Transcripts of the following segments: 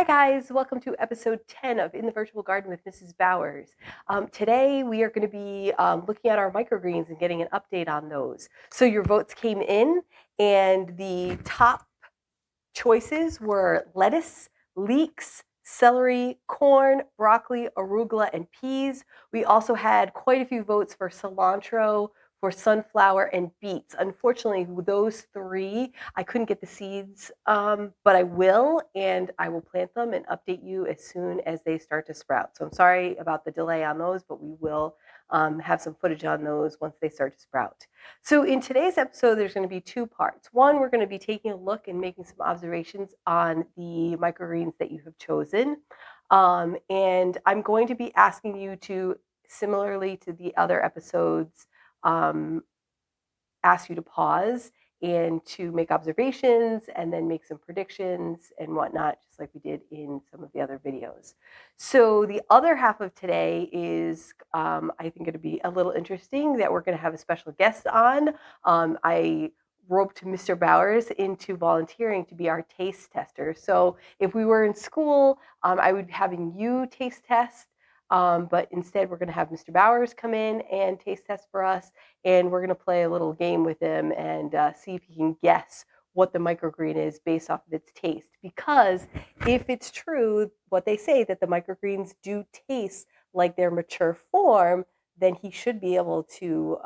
guys, welcome to episode 10 of In the Virtual Garden with Mrs. Bowers. Today we are going to be looking at our microgreens and getting an update on those. So your votes came in and the top choices were lettuce, leeks, celery, corn, broccoli, arugula, and peas. We also had quite a few votes for cilantro, for sunflower, and beets. Unfortunately, those three, I couldn't get the seeds, but I will, and I will plant them and update you as soon as they start to sprout. So I'm sorry about the delay on those, but we will have some footage on those once they start to sprout. So in today's episode, there's going to be two parts. One, we're going to be taking a look and making some observations on the microgreens that you have chosen. And I'm going to be asking you to, similarly to the other episodes, ask you to pause and to make observations and then make some predictions and whatnot, just like we did in some of the other videos. So the other half of today is, I think, going to be a little interesting that we're going to have a special guest on. I roped Mr. Bowers into volunteering to be our taste tester. So if we were in school, I would be having you taste test. But instead, we're going to have Mr. Bowers come in and taste test for us, and we're going to play a little game with him and see if he can guess what the microgreen is based off of its taste. Because if it's true, what they say, that the microgreens do taste like their mature form, then he should be able to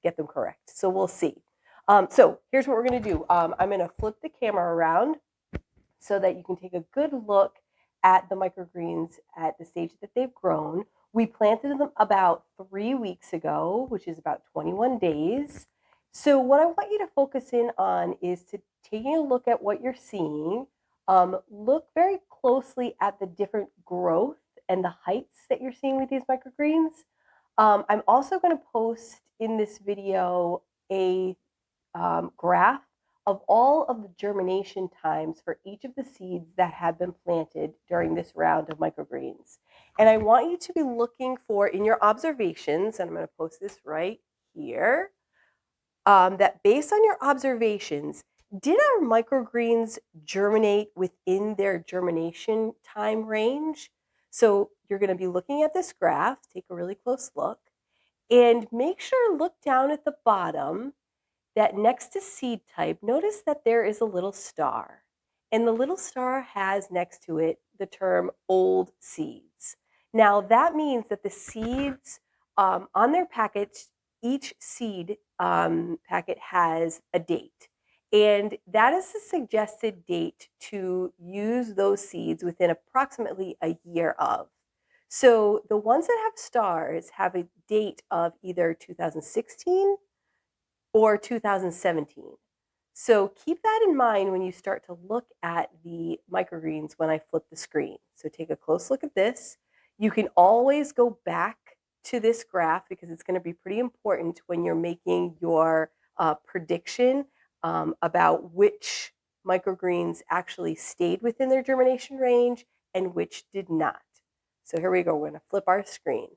get them correct. So we'll see. So here's what we're going to do. I'm going to flip the camera around so that you can take a good look at the microgreens at the stage that they've grown. We planted them about 3 weeks ago, which is about 21 days. So what I want you to focus in on is to taking a look at what you're seeing. Look very closely at the different growth and the heights that you're seeing with these microgreens. I'm also going to post in this video a graph of all of the germination times for each of the seeds that have been planted during this round of microgreens. And I want you to be looking for, in your observations, and I'm going to post this right here, that based on your observations, did our microgreens germinate within their germination time range? So you're going to be looking at this graph, take a really close look, and make sure, look down at the bottom, that next to seed type, notice that there is a little star. And the little star has next to it the term old seeds. Now that means that the seeds on their package, each seed packet has a date. And that is the suggested date to use those seeds within approximately a year of. So the ones that have stars have a date of either 2016 or 2017. So keep that in mind when you start to look at the microgreens when I flip the screen. So take a close look at this. You can always go back to this graph because it's going to be pretty important when you're making your prediction about which microgreens actually stayed within their germination range and which did not. So here we go. We're going to flip our screen.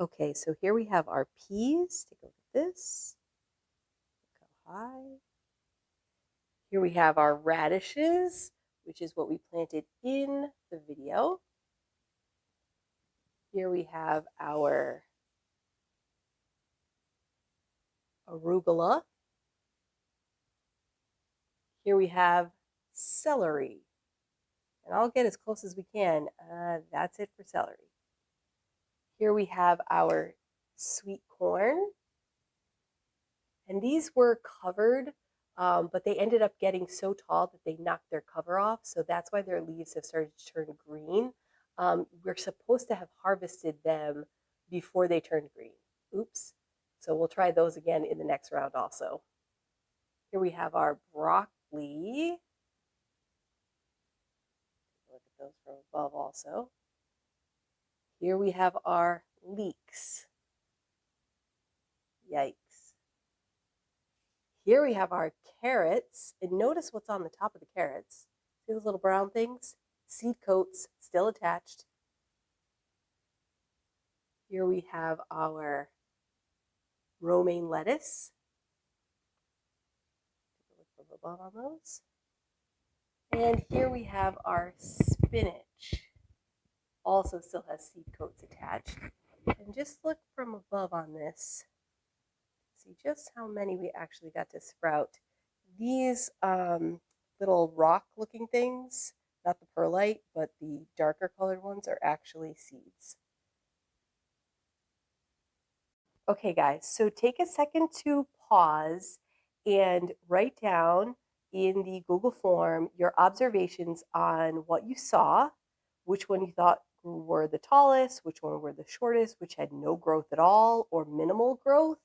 Okay, so here we have our peas. Take a look at this. Look how high. Here we have our radishes, which is what we planted in the video. Here we have our arugula. Here we have celery. And I'll get as close as we can. That's it for celery. Here we have our sweet corn. And these were covered, but they ended up getting so tall that they knocked their cover off. So that's why their leaves have started to turn green. We're supposed to have harvested them before they turned green. Oops. So we'll try those again in the next round also. Here we have our broccoli. Look at those from above also. Here we have our leeks. Yikes. Here we have our carrots. And notice what's on the top of the carrots. See those little brown things? Seed coats still attached. Here we have our romaine lettuce. Look from above on those. And here we have our spinach. Also still has seed coats attached. And just look from above on this. See just how many we actually got to sprout. These little rock looking things, not the perlite, but the darker colored ones are actually seeds. Okay guys, so take a second to pause and write down in the Google form your observations on what you saw, which one you thought were the tallest, which one were the shortest, which had no growth at all or minimal growth.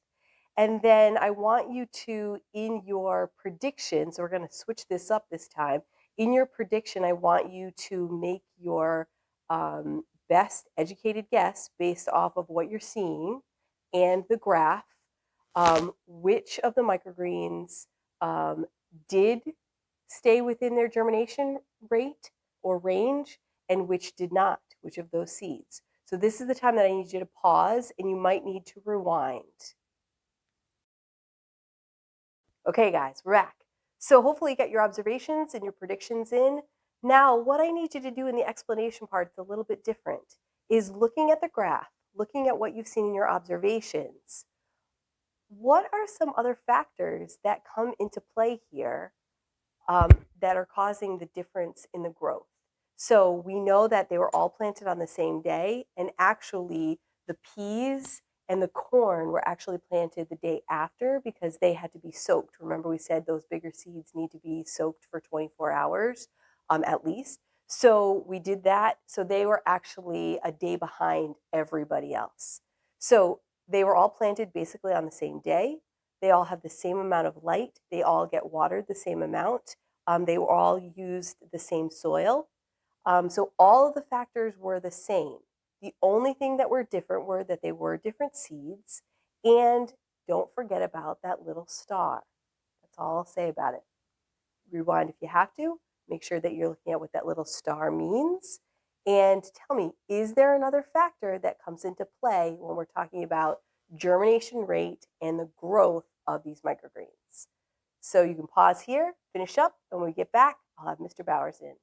And then I want you to, in your prediction, so we're going to switch this up this time. In your prediction, I want you to make your best educated guess based off of what you're seeing and the graph, which of the microgreens did stay within their germination rate or range and which did not, which of those seeds. So this is the time that I need you to pause and you might need to rewind. Okay guys, we're back. So hopefully you got your observations and your predictions in. Now what I need you to do in the explanation part is a little bit different, is looking at the graph, looking at what you've seen in your observations. What are some other factors that come into play here that are causing the difference in the growth? So we know that they were all planted on the same day, and actually the peas and the corn were actually planted the day after because they had to be soaked. Remember we said those bigger seeds need to be soaked for 24 hours at least. So we did that. So they were actually a day behind everybody else. So they were all planted basically on the same day. They all have the same amount of light. They all get watered the same amount. They were all used the same soil. So all of the factors were the same. The only thing that were different were that they were different seeds. And don't forget about that little star. That's all I'll say about it. Rewind if you have to. Make sure that you're looking at what that little star means. And tell me, is there another factor that comes into play when we're talking about germination rate and the growth of these microgreens? So you can pause here, finish up, and when we get back, I'll have Mr. Bowers in.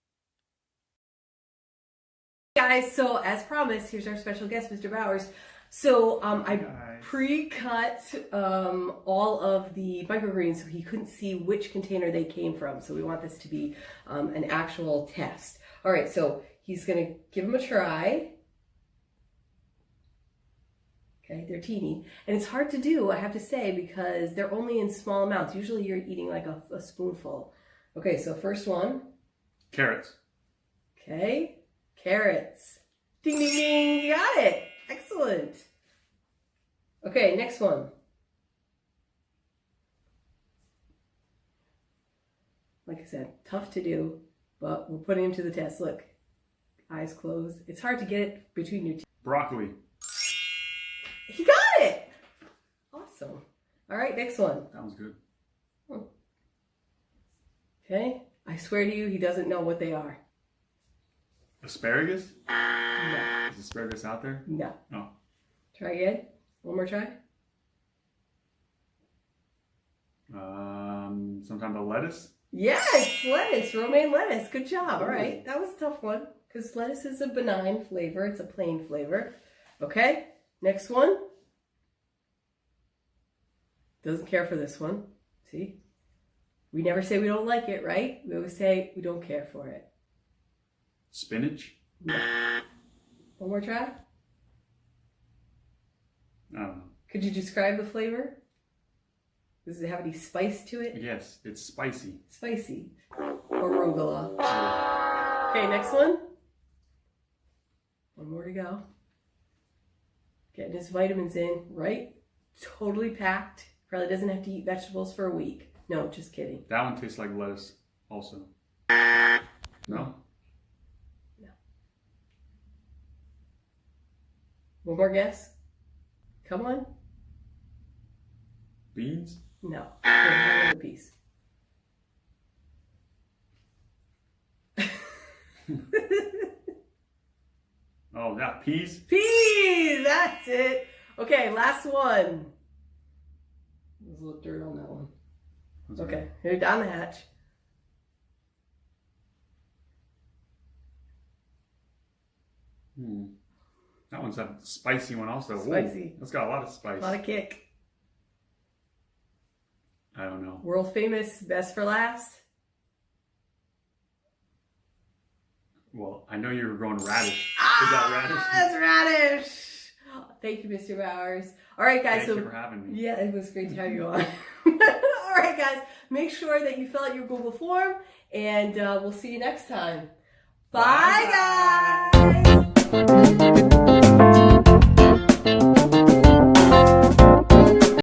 Guys, so as promised, here's our special guest, Mr. Bowers. So I pre-cut all of the microgreens so he couldn't see which container they came from. So we want this to be an actual test. All right, so he's going to give them a try. Okay, they're teeny. And it's hard to do, I have to say, because they're only in small amounts. Usually you're eating like a spoonful. Okay, so first one. Carrots. Okay. Carrots. Ding, ding, ding. You got it. Excellent. Okay, next one. Like I said, tough to do, but we're putting him to the test. Look, eyes closed. It's hard to get it between your teeth. Broccoli. He got it. Awesome. All right, next one. That was good. Okay. I swear to you, he doesn't know what they are. Asparagus? No. Is asparagus out there? No. Oh. Try again. One more try. Some type of lettuce? Yes, lettuce, romaine lettuce. Good job. All right, that was a tough one because lettuce is a benign flavor. It's a plain flavor. Okay, next one. Doesn't care for this one. See? We never say we don't like it, right? We always say we don't care for it. Spinach? No. One more try. I don't know. Could you describe the flavor? Does it have any spice to it? Yes, it's spicy. Spicy. Arugula. Okay, next one. One more to go. Getting his vitamins in, right? Totally packed. Probably doesn't have to eat vegetables for a week. No, just kidding. That one tastes like lettuce also. No? No. One more guess? Come on. Beans? No. Another piece. Oh, that peas? Peas! That's it. Okay, last one. There's a little dirt on that one. That's Okay, here down the hatch. That one's a spicy one also. Spicy. Ooh, that's got a lot of spice. A lot of kick. I don't know. World famous, best for last. Well, I know you were going radish. Is that radish? That's radish. Thank you, Mr. Bowers. All right, guys. Thank you for having me. Yeah, it was great to have you on. All right, guys. Make sure that you fill out your Google form, and we'll see you next time. Bye, guys.